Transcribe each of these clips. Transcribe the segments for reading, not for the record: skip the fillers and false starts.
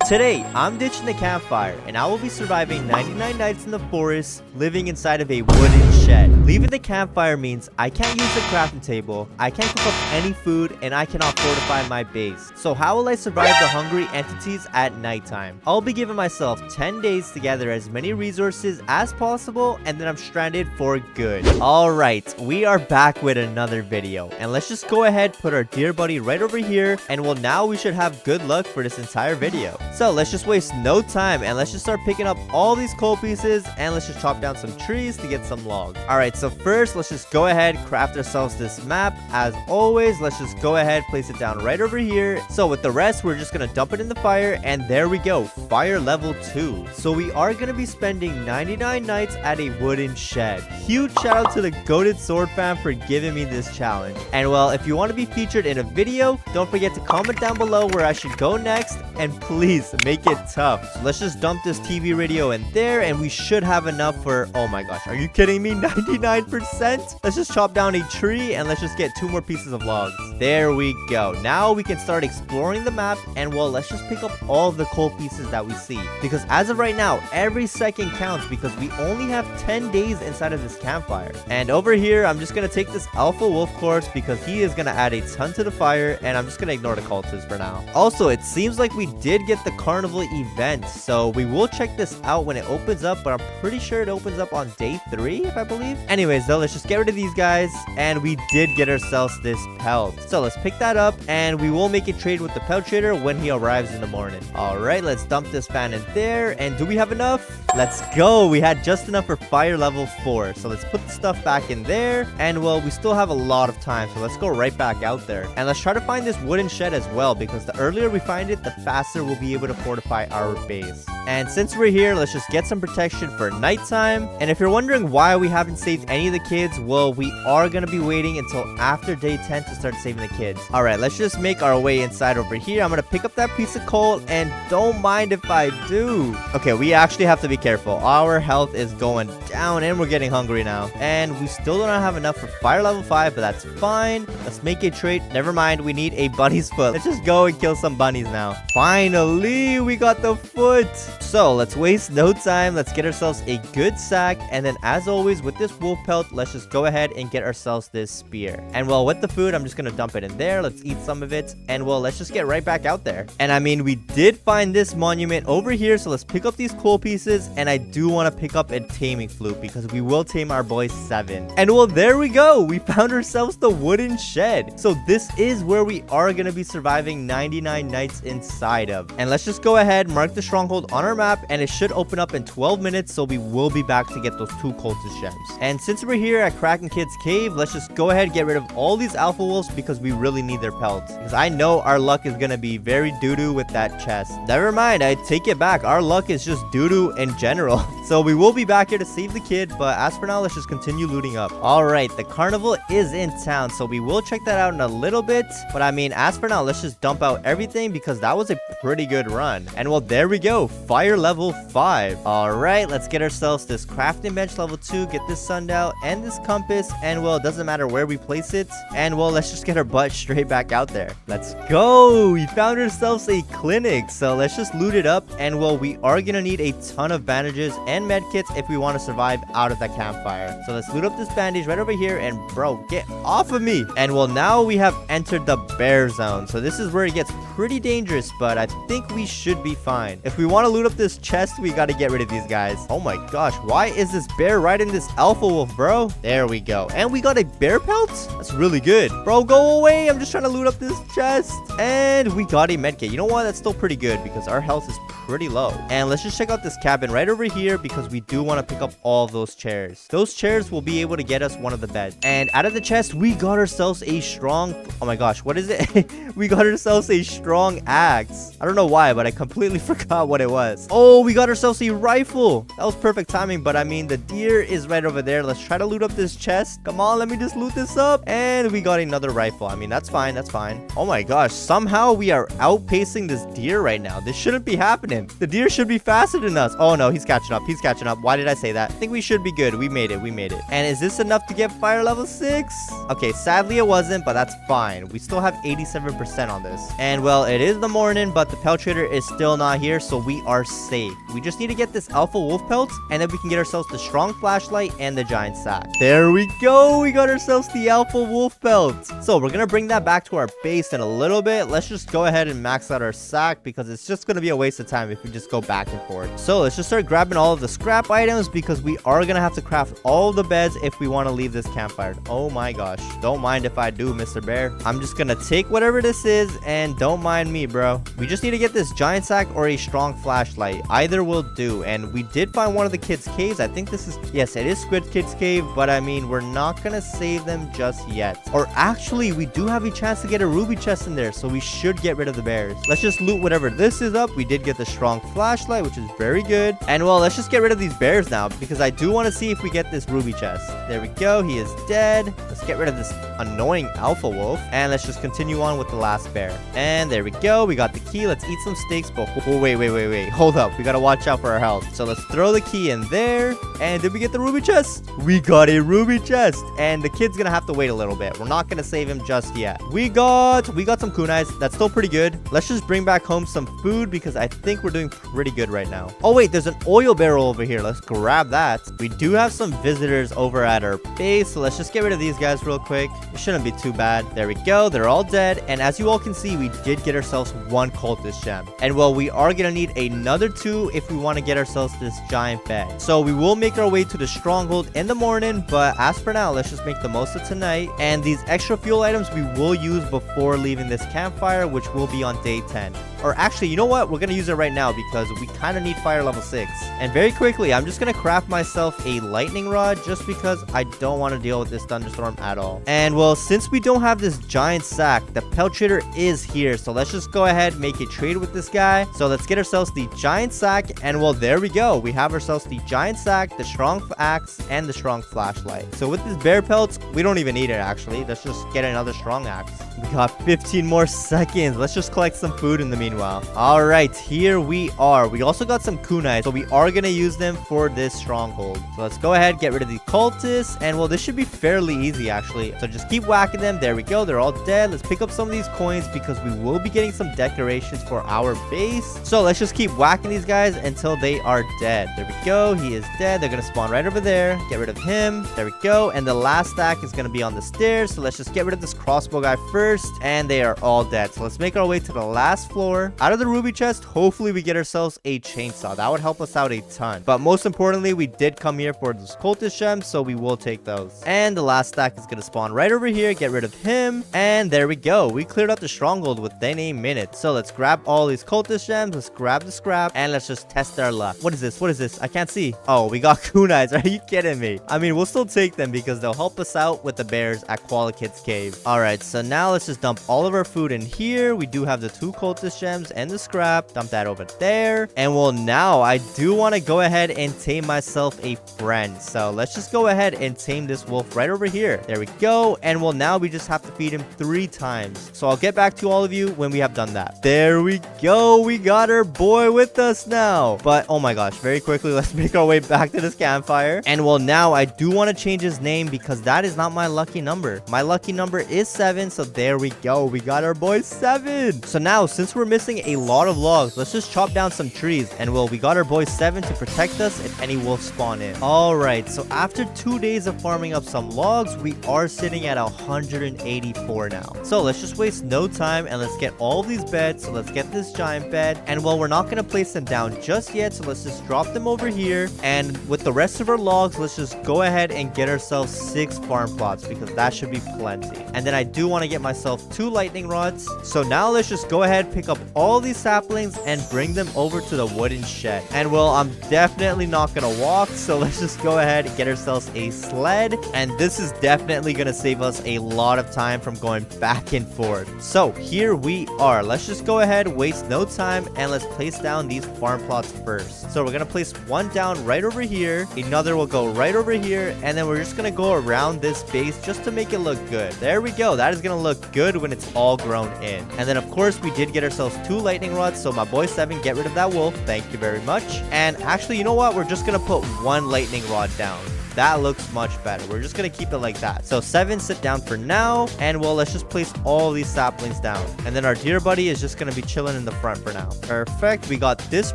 Today, I'm ditching the campfire, and I will be surviving 99 nights in the forest, living inside of a wooden shed. Leaving the campfire means I can't use the crafting table, I can't cook up any food, and I cannot fortify my base. So how will I survive the hungry entities at nighttime? I'll be giving myself 10 days to gather as many resources as possible, and then I'm stranded for good. Alright, we are back with another video, and let's just go ahead, put our dear buddy right over here, and well, now we should have good luck for this entire video. So let's just waste no time, and let's just start picking up all these coal pieces, and let's just chop down some trees to get some logs. Alright, so first, let's just go ahead, craft ourselves this map. As always, let's just go ahead, place it down right over here. So with the rest, we're just gonna dump it in the fire, and there we go, fire level 2. So we are gonna be spending 99 nights at a wooden shed. Huge shout out to the goated sword fam for giving me this challenge. And well, if you want to be featured in a video, don't forget to comment down below where I should go next, and please make it tough. So let's just dump this TV radio in there, and we should have enough for, oh my gosh, are you kidding me, 99%? Let's just chop down a tree, and let's just get 2 more pieces of logs. There we go. Now we can start exploring the map, and well, let's just pick up all of the coal pieces that we see, because as of right now, every second counts, because we only have 10 days inside of this campfire. And over here, I'm just gonna take this alpha wolf course, because he is gonna add a ton to the fire, and I'm just gonna ignore the cultists for now. Also, it seems like we did get the carnival event, so we will check this out when it opens up, but I'm pretty sure it opens up on day 3, if I believe. Anyways though, let's just get rid of these guys, and we did get ourselves this pelt. So let's pick that up, and we will make a trade with the pelt trader when he arrives in the morning. Alright, let's dump this fan in there, and do we have enough? Let's go. We had just enough for fire level 4, so let's put the stuff back in there, and well, we still have a lot of time, so let's go right back out there, and let's try to find this wooden shed as well, because the earlier we find it, the faster we'll be able to fortify our base. And since we're here, let's just get some protection for nighttime. And if you're wondering why we haven't saved any of the kids, well, we are gonna be waiting until after day 10 to start saving the kids. All right, let's just make our way inside over here. I'm gonna pick up that piece of coal, and don't mind if I do. Okay, we actually have to be careful. Our health is going down, and we're getting hungry now, and we still don't have enough for fire level 5, but that's fine. Let's make a trade. Never mind, we need a bunny's foot. Let's just go and kill some bunnies now. Finally, we got the foot. So let's waste no time. Let's get ourselves a good sack, and then as always with this wolf pelt, let's just go ahead and get ourselves this spear. And well, with the food, I'm just gonna dump it in there. Let's eat some of it, and well, let's just get right back out there. And I mean, we did find this monument over here, so let's pick up these coal pieces, and I do want to pick up a taming flute, because we will tame our boy 7. And well, there we go. We found ourselves the wooden shed. So this is where we are gonna be surviving 99 nights inside of. And let's just go ahead, mark the stronghold on our map, and it should open up in 12 minutes, so we will be back to get those 2 cultist gems. And since we're here at Kraken Kid's cave, let's just go ahead and get rid of all these alpha wolves, because we really need their pelts, because I know our luck is gonna be very doo-doo with that chest. Never mind, I take it back. Our luck is just doo-doo in general. So we will be back here to save the kid, but as for now, let's just continue looting up. Alright, the carnival is in town, so we will check that out in a little bit, but I mean, as for now, let's just dump out everything, because that was a pretty good run. And well, there we go, fire level 5. Alright, let's get ourselves this crafting bench level 2, get this sundial and this compass, and well, it doesn't matter where we place it, and well, let's just get our butt straight back out there. Let's go. We found ourselves a clinic, so let's just loot it up, and well, we are gonna need a ton of bandages and med kits if we want to survive out of that campfire. So let's loot up this bandage right over here, and bro, get off of me. And well, now we have entered the bear zone, so this is where it gets pretty dangerous, but I think we should be fine. If we want to loot up this chest, we got to get rid of these guys. Oh my gosh, why is this bear riding this alpha wolf, bro? There we go, and we got a bear pelt. That's really good, bro. Go away. I'm just trying to loot up this chest, and we got a med kit. You know what, that's still pretty good, because our health is pretty low. And let's just check out this cabin right over here, because we do want to pick up all of those chairs. Those chairs will be able to get us one of the beds. And out of the chest, we got ourselves a strong, oh my gosh, what is it? We got ourselves a strong axe. I don't know why, but I completely forgot what it was. Oh, we got ourselves a rifle. That was perfect timing, but I mean, the deer is right over there. Let's try to loot up this chest. Come on, let me just loot this up. And we got another rifle. I mean, that's fine, that's fine. Oh my gosh, somehow we are outpacing this deer right now. This shouldn't be happening. The deer should be faster than us. Oh no, he's catching up. He's he's catching up. Why did I say that? I think we should be good. We made it. We made it. And is this enough to get fire level 6? Okay, sadly it wasn't, but that's fine. We still have 87% on this. And well, it is the morning, but the pelt trader is still not here, so we are safe. We just need to get this alpha wolf pelt, and then we can get ourselves the strong flashlight and the giant sack. There we go. We got ourselves the alpha wolf pelt. So we're gonna bring that back to our base in a little bit. Let's just go ahead and max out our sack because it's just gonna be a waste of time if we just go back and forth. So let's just start grabbing all of the scrap items because we are gonna have to craft all the beds if we want to leave this campfire. Oh my gosh, don't mind if I do, Mr. Bear. I'm just gonna take whatever this is and don't mind me, bro. We just need to get this giant sack or a strong flashlight. Either will do. And we did find one of the kids' caves. I think this is, yes, it is Squid Kid's cave, but I mean, we're not gonna save them just yet. Or actually, we do have a chance to get a ruby chest in there, so we should get rid of the bears. Let's just loot whatever this is up. We did get the strong flashlight, which is very good. And well, let's just get rid of these bears now because I do want to see if we get this ruby chest. There we go. He is dead. Let's get rid of this annoying alpha wolf, and let's just continue on with the last bear. And there we go. We got the key. Let's eat some steaks. But oh, wait. Hold up. We got to watch out for our health. So let's throw the key in there. And did we get the ruby chest? We got a ruby chest. And the kid's gonna have to wait a little bit. We're not gonna save him just yet. We got some kunais. That's still pretty good. Let's just bring back home some food because I think we're doing pretty good right now. Oh wait, there's an oil barrel over here. Let's grab that. We do have some visitors over at our base, so let's just get rid of these guys real quick. It shouldn't be too bad. There we go. They're all dead. And as you all can see, we did get ourselves one cultist gem. And well, we are gonna need another 2 if we want to get ourselves this giant bed. So we will make our way to the stronghold in the morning, but as for now, let's just make the most of tonight. And these extra fuel items we will use before leaving this campfire, which will be on day 10. Or actually, you know what? We're gonna use it right now because we kind of need fire level 6. And very quickly, I'm just gonna craft myself a lightning rod just because I don't want to deal with this thunderstorm at all. And well, since we don't have this giant sack, the pelt trader is here. So let's just go ahead, make a trade with this guy. So let's get ourselves the giant sack. And well, there we go. We have ourselves the giant sack, the strong axe, and the strong flashlight. So with this bear pelts, we don't even need it actually. Let's just get another strong axe. We got 15 more seconds. Let's just collect some food in the meanwhile. All right, here we are. We also got some kunai, so we are gonna use them for this stronghold. So let's go ahead, get rid of the cultists, and well, this should be fairly easy actually. So just keep whacking them. There we go. They're all dead. Let's pick up some of these coins because we will be getting some decorations for our base. So let's just keep whacking these guys until they are dead. There we go. He is dead. They're gonna spawn right over there. Get rid of him. There we go. And the last stack is gonna be on the stairs. So let's just get rid of this crossbow guy first. And they are all dead. So let's make our way to the last floor. Out of the ruby chest, hopefully we get ourselves a chainsaw. That would help us out a ton. But most importantly, we did come here for those cultist gems, so we will take those. And the last stack is going to spawn right over here. Get rid of him. And there we go. We cleared out the stronghold within a minute. So let's grab all these cultist gems. Let's grab the scrap. And let's just test our luck. What is this? What is this? I can't see. Oh, we got kunais. Are you kidding me? I mean, we'll still take them because they'll help us out with the bears at Koala Kid's cave. All right, so now let's just dump all of our food in here. We do have the 2 cultist gems and the scrap. Dump that over there. And well, now I do want to go ahead and tame myself a friend. So let's just go ahead and tame this wolf right over here. There we go. And well, now we just have to feed him 3 times. So I'll get back to all of you when we have done that. There we go. We got our boy with us now. But oh my gosh, very quickly, let's make our way back to this campfire. And well, now I do want to change his name because that is not my lucky number. My lucky number is 7. So there we go. We got our boy 7. So now, since we're missing a lot of logs, let's just chop down some trees. And well, we got our boy 7 to protect us if any wolves spawn in. All right, so after 2 days of farming up some logs, we are sitting at 184 now. So let's just waste no time and let's get all these beds. So let's get this giant bed. And well, we're not going to place them down just yet. So let's just drop them over here. And with the rest of our logs, let's just go ahead and get ourselves 6 farm plots because that should be plenty. And then I do want to get myself 2 lightning rods. So now let's just go ahead, pick up all these saplings and bring them over to the wooden shed. And well, I'm definitely not gonna walk, so let's just go ahead and get ourselves a sled. And this is definitely gonna save us a lot of time from going back and forth. So here we are. Let's just go ahead, waste no time, and let's place down these farm plots first. So we're gonna place one down right over here, another will go right over here, and then we're just gonna go around this base just to make it look good. There we go. That is gonna look good when it's all grown in. And then of course we did get ourselves 2 lightning rods, so my boy 7, get rid of that wolf. Thank you very much. And actually, you know what? We're just gonna put 1 lightning rod down. That looks much better. We're just gonna keep it like that. So 7, sit down for now. And well, let's just place all these saplings down. And then our deer buddy is just gonna be chilling in the front for now. Perfect. We got this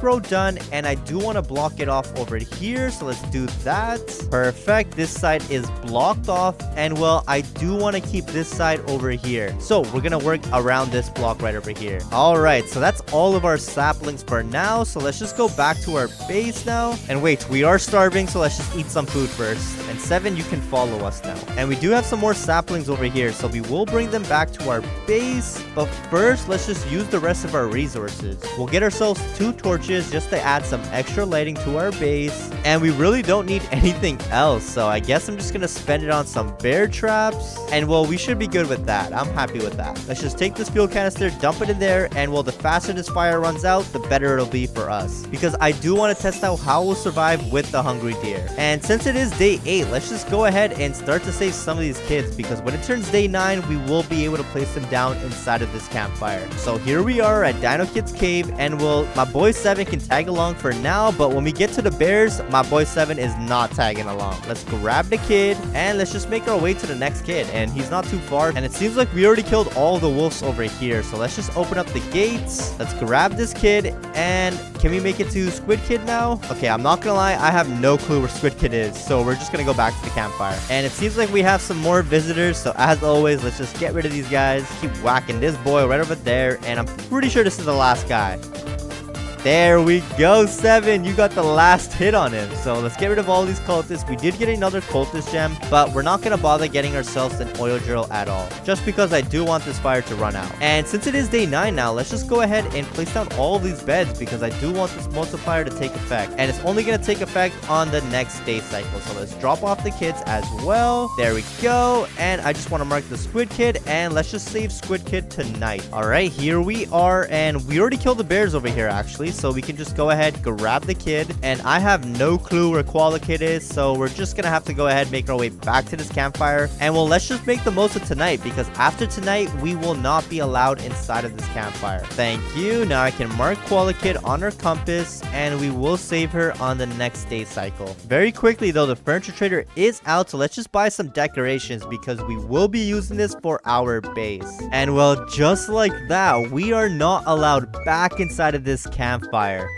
row done. And I do want to block it off over here. So let's do that. Perfect. This side is blocked off. And well, I do want to keep this side over here. So we're gonna work around this block right over here. All right. So that's all of our saplings for now. So let's just go back to our base now. And wait, we are starving. So let's just eat some food first. And 7, you can follow us now. And we do have some more saplings over here, so we will bring them back to our base. But first, let's just use the rest of our resources. We'll get ourselves 2 torches just to add some extra lighting to our base. And we really don't need anything else, so I guess I'm just gonna spend it on some bear traps. And well, we should be good with that. I'm happy with that. Let's just take this fuel canister, dump it in there, and well, the faster this fire runs out, the better it'll be for us. Because I do want to test out how we'll survive with the hungry deer. And since it is day 8, let's just go ahead and start to save some of these kids, because when it turns day 9, we will be able to place them down inside of this campfire. So here we are at Dino Kid's cave, and well, my boy 7 can tag along for now, but when we get to the bears, my boy 7 is not tagging along. Let's grab the kid, and let's just make our way to the next kid, and he's not too far, and it seems like we already killed all the wolves over here, so let's just open up the gates. Let's grab this kid, and can we make it to Squid Kid now? Okay, I'm not gonna lie, I have no clue where Squid Kid is, so we're just gonna go back to the campfire. And it seems like we have some more visitors, so as always, let's just get rid of these guys. Keep whacking this boy right over there, and I'm pretty sure this is the last guy. There we go, 7. You got the last hit on him. So let's get rid of all these cultists. We did get another cultist gem, but we're not going to bother getting ourselves an oil drill at all, just because I do want this fire to run out. And since it is day 9 now, let's just go ahead and place down all of these beds, because I do want this multiplier to take effect. And it's only going to take effect on the next day cycle. So let's drop off the kids as well. There we go. And I just want to mark the Squid Kid, and let's just save Squid Kid tonight. All right, here we are. And we already killed the bears over here, actually. So we can just go ahead, grab the kid, and I have no clue where Koala Kid is, so we're just gonna have to go ahead, make our way back to this campfire. And well, let's just make the most of tonight, because after tonight we will not be allowed inside of this campfire. Thank you. Now I can mark Koala Kid on her compass, and we will save her on the next day cycle. Very quickly though, the furniture trader is out, so let's just buy some decorations, because we will be using this for our base. And well, just like that, we are not allowed back inside of this campfire.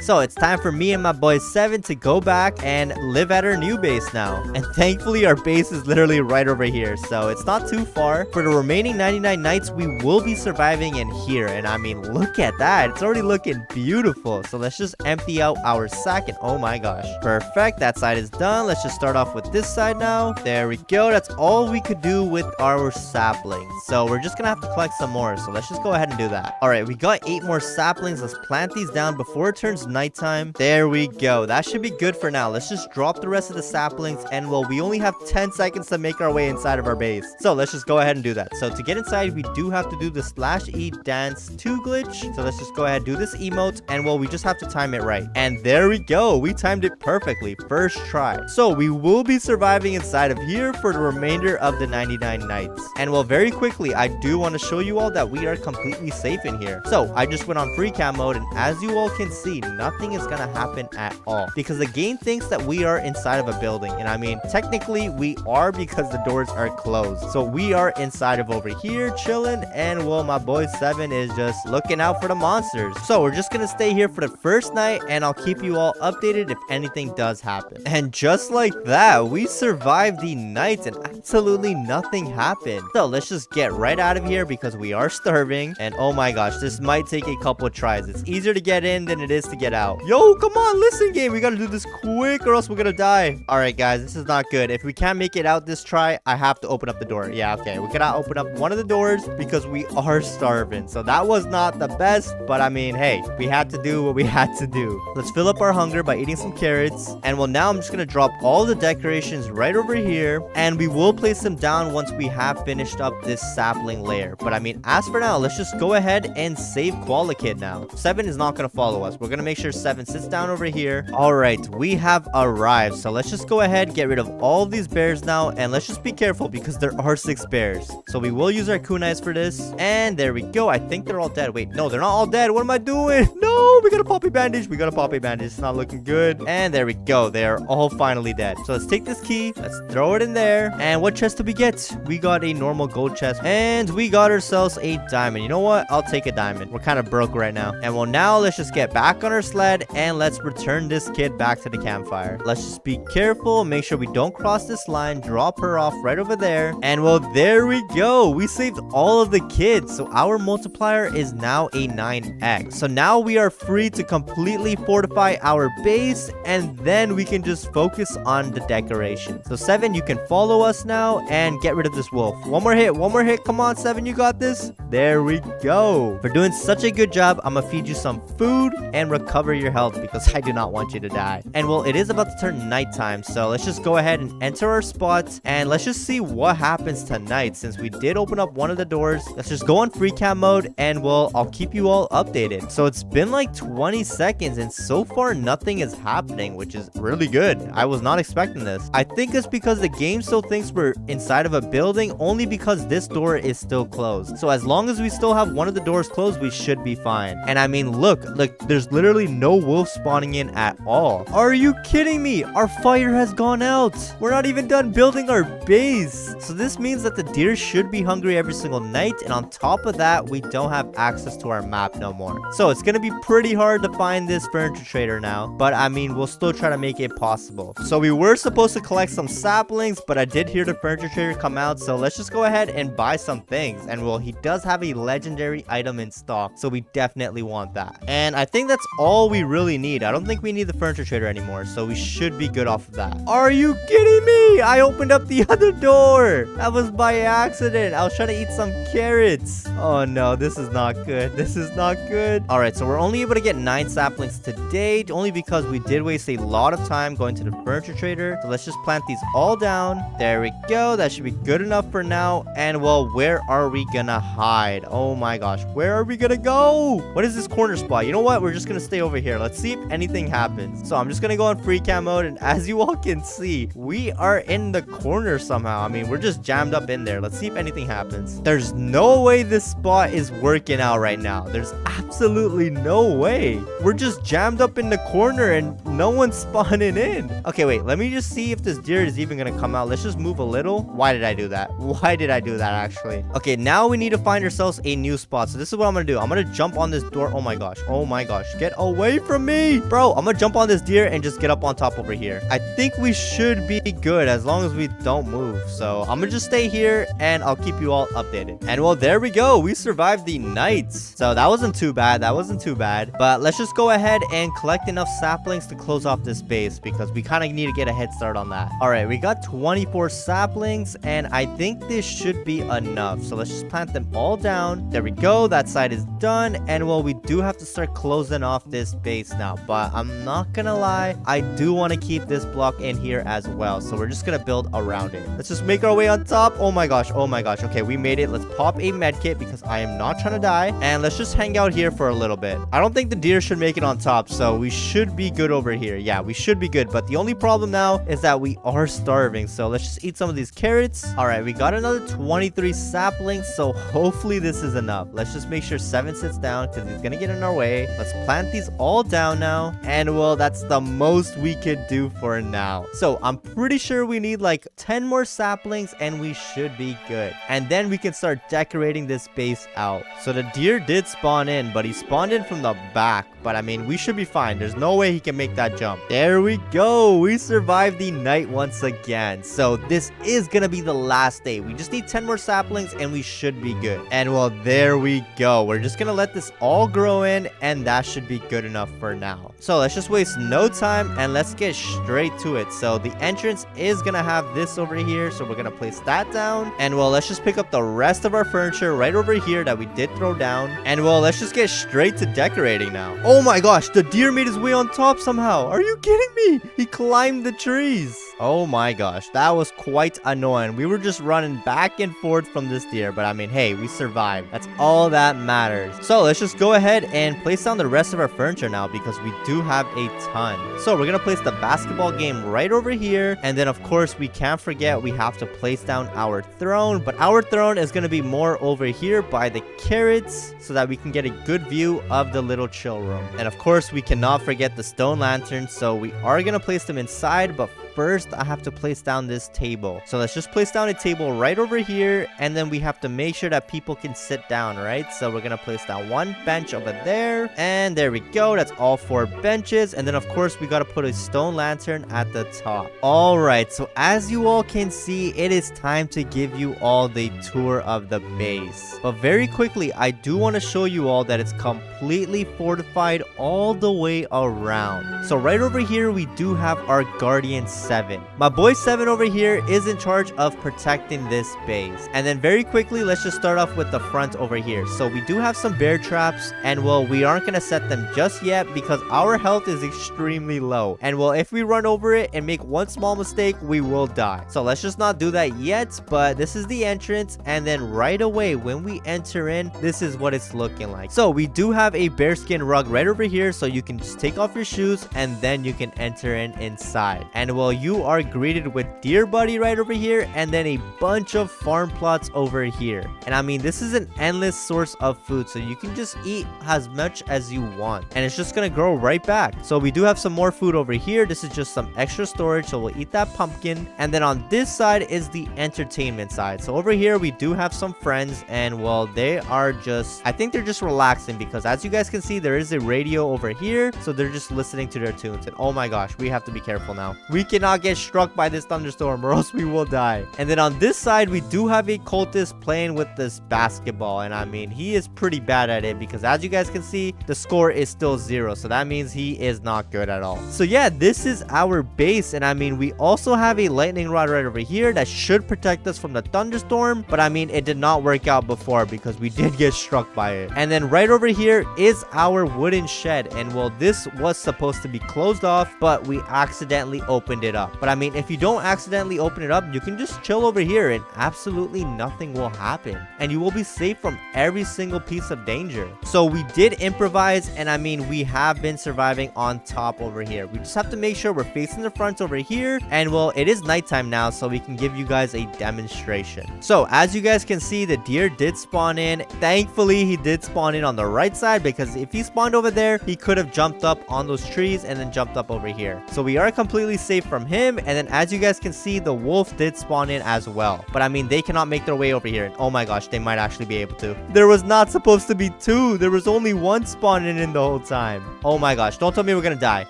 So it's time for me and my boy 7 to go back and live at our new base now. And thankfully our base is literally right over here, so it's not too far. For the remaining 99 nights, we will be surviving in here. And I mean, look at that, it's already looking beautiful. So let's just empty out our sack, and oh my gosh, perfect. That side is done. Let's just start off with this side now. There we go. That's all we could do with our saplings, so we're just gonna have to collect some more. So let's just go ahead and do that. All right, we got 8 more saplings. Let's plant these down before it turns nighttime. There we go. That should be good for now. Let's just drop the rest of the saplings, and well, we only have 10 seconds to make our way inside of our base, so let's just go ahead and do that. So to get inside, we do have to do the /E dance 2 glitch. So let's just go ahead, do this emote, and well, we just have to time it right. And there we go. We timed it perfectly, first try. So we will be surviving inside of here for the remainder of the 99 nights. And well, very quickly, I do want to show you all that we are completely safe in here. So I just went on free cam mode, and as you all can see, nothing is gonna happen at all, because the game thinks that we are inside of a building. And I mean, technically we are, because the doors are closed. So we are inside of over here chilling, and well, my boy 7 is just looking out for the monsters. So we're just gonna stay here for the first night, and I'll keep you all updated if anything does happen. And just like that, we survived the night and absolutely nothing happened. So let's just get right out of here, because we are starving. And oh my gosh, this might take a couple of tries. It's easier to get in than it is to get out. Yo, come on, listen game, we gotta do this quick or else we're gonna die. All right guys, this is not good. If we can't make it out this try, I have to open up the door. Yeah, okay, we gotta open up one of the doors, because we are starving. So that was not the best, but I mean, hey, we had to do what we had to do. Let's fill up our hunger by eating some carrots. And well, now I'm just gonna drop all the decorations right over here, and we will place them down once we have finished up this sapling layer. But I mean, as for now, let's just go ahead and save Koala Kid now. 7 is not gonna follow follow us. We're gonna make sure 7 sits down over here. All right, we have arrived. So let's just go ahead, get rid of all of these bears now, and let's just be careful because there are 6 bears. So we will use our kunais for this. And there we go. I think they're all dead. Wait, no, they're not all dead. What am I doing? No, we got a poppy bandage. We got a poppy bandage. It's not looking good. And there we go. They are all finally dead. So let's take this key. Let's throw it in there. And what chest did we get? We got a normal gold chest. And we got ourselves a diamond. You know what? I'll take a diamond. We're kind of broke right now. And well, now let's just get back on our sled and let's return this kid back to the campfire. Let's just be careful. Make sure we don't cross this line. Drop her off right over there. And well, there we go. We saved all of the kids. So our multiplier is now a 9x. So now we are free to completely fortify our base, and then we can just focus on the decoration. So 7, you can follow us now and get rid of this wolf. One more hit. Come on, 7, you got this. There we go. For doing such a good job, I'm gonna feed you some food and recover your health because I do not want you to die. And well, it is about to turn nighttime, so let's just go ahead and enter our spots and let's just see what happens tonight. Since we did open up one of the doors, let's just go on free cam mode and well, I'll keep you all updated. So it's been like 20 seconds and so far nothing is happening, which is really good. I was not expecting this. I think it's because the game still thinks we're inside of a building only because this door is still closed. So as long as we still have one of the doors closed, we should be fine. And I mean, look, there's literally no wolf spawning in at all. Are you kidding me? Our fire has gone out. We're not even done building our base. So this means that the deer should be hungry every single night. And on top of that, we don't have access to our map no more. So it's gonna be pretty hard to find this furniture trader now. But I mean, we'll still try to make it possible. So we were supposed to collect some saplings, but I did hear the furniture trader come out. So let's just go ahead and buy some things. And well, he does have a legendary item in stock. So we definitely want that. And I think that's all we really need. I don't think we need the furniture trader anymore. So we should be good off of that. Are you kidding me? I opened up the other door. That was by accident. I was trying to eat some carrots. Oh no, this is not good. This is not good. All right, so we're only able to get 9 saplings today, only because we did waste a lot of time going to the furniture trader. So let's just plant these all down. There we go. That should be good enough for now. And well, where are we gonna hide? Oh my gosh, where are we gonna go? What is this corner spot? You know what? We're just gonna stay over here. Let's see if anything happens. So I'm just gonna go on free cam mode, and as you all can see, we are in the corner somehow. I mean, we're just jammed up in there. Let's see if anything happens. There's no way this spot is working out right now. There's absolutely no way. We're just jammed up in the corner and no one's spawning in. Okay, wait, let me just see if this deer is even gonna come out. Let's just move a little. Why did I do that? Why did I do that actually? Okay, now we need to find ourselves a new spot. So this is what I'm gonna do. I'm gonna jump on this door. Oh my gosh. Oh my gosh. Get away from me. Bro, I'm gonna jump on this deer and just get up on top over here. I think we should be good as long as we don't move. So I'm gonna just stay here and I'll keep you all updated. And well, there we go. We survived the night. So that wasn't too bad. That wasn't too bad. But let's just go ahead and collect enough saplings to close off this base because we kind of need to get a head start on that. All right, we got 24 saplings and I think this should be enough. So let's just plant them all down. There we go. That side is done. And well, we do have to start closing off this base now. But I'm not gonna lie, I do want to keep this block in here as well. So we're just gonna build around it. Let's just make our way on top. Oh my gosh. Oh my gosh. Okay, we made it. Let's pop a med kit because I am not trying to die. And let's just hang out here for a little bit. I don't think the deer should make it on top, so we should be good over here. Yeah, we should be good. But the only problem now is that we are starving. So let's just eat some of these carrots. All right, we got another 23 saplings. So hopefully this is enough. Let's just make sure 7 sits down because he's gonna get in our way. Let's plant these all down now. And well, that's the most we could do for now. So I'm pretty sure we need like 10 more saplings and we should be good. And then we can start decorating this base out. So the deer did spawn in, but he spawned in from the back. But I mean, we should be fine. There's no way he can make that jump. There we go. We survived the night once again. So this is gonna be the last day. We just need 10 more saplings and we should be good. And well, there we go. We're just gonna let this all grow in and that should be good enough for now. So let's just waste no time and let's get straight to it. So the entrance is gonna have this over here. So we're gonna place that down. And well, let's just pick up the rest of our furniture right over here that we did throw down. And well, let's just get straight to decorating now. Oh my gosh, the deer made his way on top somehow. Are you kidding me? He climbed the trees. Oh my gosh, that was quite annoying. We were just running back and forth from this deer, but I mean, hey, we survived. That's all that matters. So let's just go ahead and place down the rest of our furniture now because we do have a ton. So we're gonna place the basketball game right over here, and then of course we can't forget we have to place down our throne, but our throne is gonna be more over here by the carrots so that we can get a good view of the little chill room. And of course we cannot forget the stone lanterns, so we are gonna place them inside, but first I have to place down this table. So let's just place down a table right over here, and then we have to make sure that people can sit down, right? So we're gonna place down one bench over there, and there we go. That's all 4 benches, and then of course we gotta put a stone lantern at the top. All right, so as you all can see, it is time to give you all the tour of the base. But very quickly, I do want to show you all that it's completely fortified all the way around. So right over here we do have our guardian 7. My boy 7 over here is in charge of protecting this base. And then very quickly, let's just start off with the front over here. So we do have some bear traps, and well, we aren't gonna set them just yet because our health is extremely low. And well, if we run over it and make one small mistake, we will die. So let's just not do that yet, but this is the entrance, and then right away when we enter in, this is what it's looking like. So we do have a bearskin rug right over here, so you can just take off your shoes and then you can enter in inside. And well, you are greeted with deer buddy right over here, and then a bunch of farm plots over here. And I mean, this is an endless source of food, so you can just eat as much as you want, and it's just gonna grow right back. So we do have some more food over here. This is just some extra storage, so we'll eat that pumpkin. And then on this side is the entertainment side. So over here we do have some friends, and well, they are just, I think they're just relaxing because as you guys can see, there is a radio over here, so they're just listening to their tunes. And oh my gosh, we have to be careful now. We cannot get struck by this thunderstorm or else we will die. And then on this side we do have a cultist playing with this basketball, and I mean, he is pretty bad at it because as you guys can see, the score is still 0, so that means he is not good at all. So yeah, this is our base, and I mean, we also have a lightning rod right over here that should protect us from the thunderstorm, but I mean, it did not work out before because we did get struck by it. And then right over here is our wooden shed, and well, this was supposed to be closed off, but we accidentally opened it up. But I mean, if you don't accidentally open it up, you can just chill over here and absolutely nothing will happen, and you will be safe from every single piece of danger. So we did improvise, and I mean, we have been surviving on top over here. We just have to make sure we're facing the front over here, and well, it is nighttime now, so we can give you guys a demonstration. So as you guys can see, the deer did spawn in. Thankfully he did spawn in on the right side, because if he spawned over there, he could have jumped up on those trees and then jumped up over here. So we are completely safe from him. And then as you guys can see, the wolf did spawn in as well, but I mean, they cannot make their way over here. And oh my gosh, they might actually be able to. There was not supposed to be 2. There was only 1 spawning in the whole time. Oh my gosh, don't tell me we're gonna die.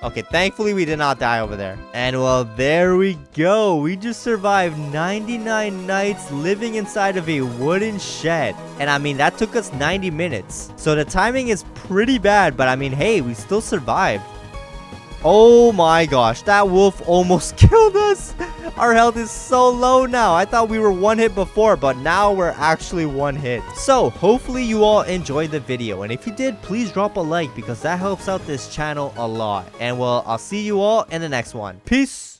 Okay, thankfully we did not die over there. And well, there we go. We just survived 99 nights living inside of a wooden shed, and I mean, that took us 90 minutes. So the timing is pretty bad, but I mean, hey, we still survived. Oh my gosh, that wolf almost killed us. Our health is so low now. I thought we were 1 hit before, but now we're actually 1 hit. So hopefully you all enjoyed the video, and if you did, please drop a like because that helps out this channel a lot. And well, I'll see you all in the next one. Peace.